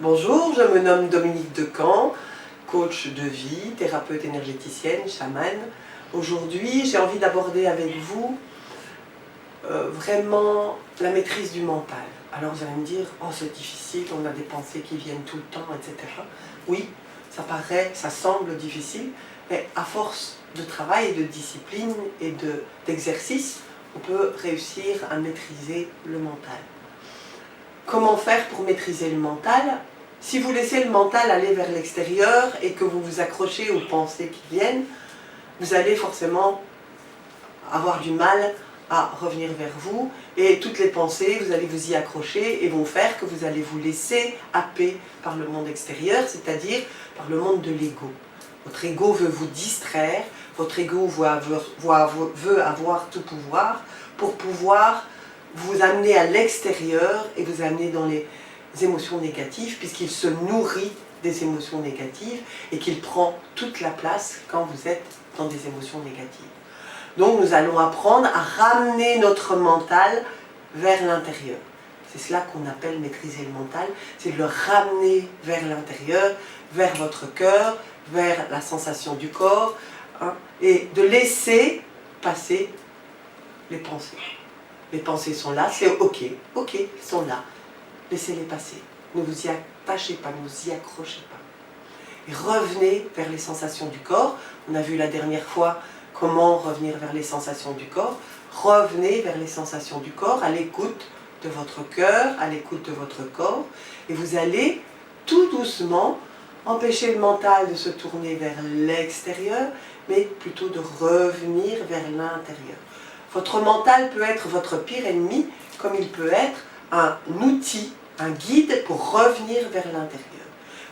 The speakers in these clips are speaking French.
Bonjour, je me nomme Dominique Decamp, coach de vie, thérapeute énergéticienne, chamane. Aujourd'hui, j'ai envie d'aborder avec vous vraiment la maîtrise du mental. Alors vous allez me dire, oh c'est difficile, on a des pensées qui viennent tout le temps, etc. Oui, ça semble difficile, mais à force de travail et de discipline et d'exercice, on peut réussir à maîtriser le mental. Comment faire pour maîtriser le mental? Si vous laissez le mental aller vers l'extérieur et que vous vous accrochez aux pensées qui viennent, vous allez forcément avoir du mal à revenir vers vous et toutes les pensées, vous allez vous y accrocher et vont faire que vous allez vous laisser happer par le monde extérieur, c'est-à-dire par le monde de l'ego. Votre ego veut vous distraire, votre ego veut avoir tout pouvoir pour pouvoir vous amener à l'extérieur et vous amener dans les émotions négatives puisqu'il se nourrit des émotions négatives et qu'il prend toute la place quand vous êtes dans des émotions négatives. Donc nous allons apprendre à ramener notre mental vers l'intérieur. C'est cela qu'on appelle maîtriser le mental, c'est de le ramener vers l'intérieur, vers votre cœur, vers la sensation du corps, et de laisser passer les pensées. Les pensées sont là, c'est ok, elles sont là, laissez-les passer. Ne vous y attachez pas, ne vous y accrochez pas. Et revenez vers les sensations du corps. On a vu la dernière fois comment revenir vers les sensations du corps. Revenez vers les sensations du corps, à l'écoute de votre cœur, à l'écoute de votre corps. Et vous allez tout doucement empêcher le mental de se tourner vers l'extérieur, mais plutôt de revenir vers l'intérieur. Votre mental peut être votre pire ennemi, comme il peut être un outil, un guide pour revenir vers l'intérieur.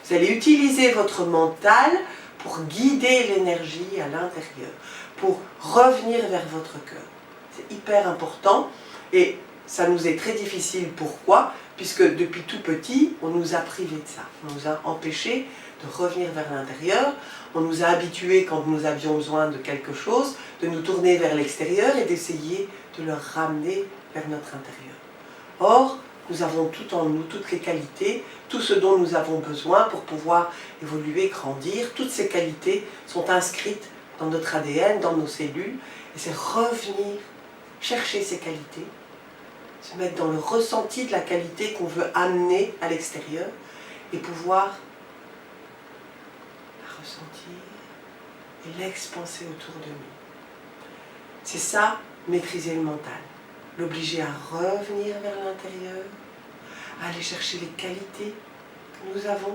Vous allez utiliser votre mental pour guider l'énergie à l'intérieur, pour revenir vers votre cœur. C'est hyper important et ça nous est très difficile. Pourquoi? Puisque depuis tout petit, on nous a privés de ça. On nous a empêchés de revenir vers l'intérieur. On nous a habitués, quand nous avions besoin de quelque chose, de nous tourner vers l'extérieur et d'essayer de le ramener vers notre intérieur. Or, nous avons tout en nous, toutes les qualités, tout ce dont nous avons besoin pour pouvoir évoluer, grandir. Toutes ces qualités sont inscrites dans notre ADN, dans nos cellules. Et c'est revenir chercher ces qualités, se mettre dans le ressenti de la qualité qu'on veut amener à l'extérieur et pouvoir la ressentir et l'expanser autour de nous. C'est ça, maîtriser le mental. L'obliger à revenir vers l'intérieur, à aller chercher les qualités que nous avons.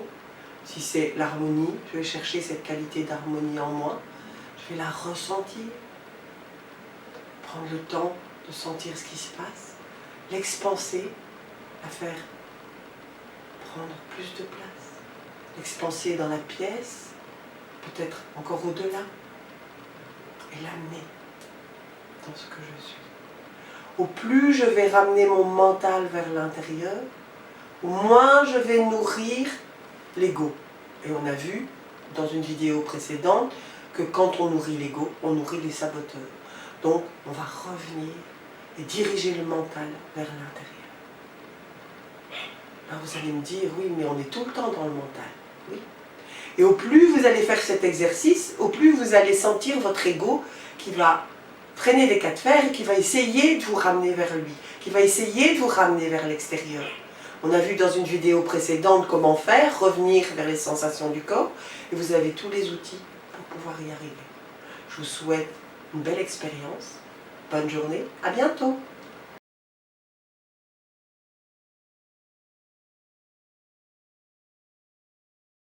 Si c'est l'harmonie, je vais chercher cette qualité d'harmonie en moi, je vais la ressentir, prendre le temps de sentir ce qui se passe, l'expanser, la faire prendre plus de place, l'expanser dans la pièce, peut-être encore au-delà, et l'amener dans ce que je suis. Au plus je vais ramener mon mental vers l'intérieur, au moins je vais nourrir l'ego. Et on a vu dans une vidéo précédente que quand on nourrit l'ego, on nourrit les saboteurs. Donc on va revenir et diriger le mental vers l'intérieur. Alors vous allez me dire, oui, mais on est tout le temps dans le mental. Oui. Et au plus vous allez faire cet exercice, au plus vous allez sentir votre ego qui va freiner les cas de fer et qui va essayer de vous ramener vers lui, qui va essayer de vous ramener vers l'extérieur. On a vu dans une vidéo précédente comment faire, revenir vers les sensations du corps, et vous avez tous les outils pour pouvoir y arriver. Je vous souhaite une belle expérience, bonne journée, à bientôt.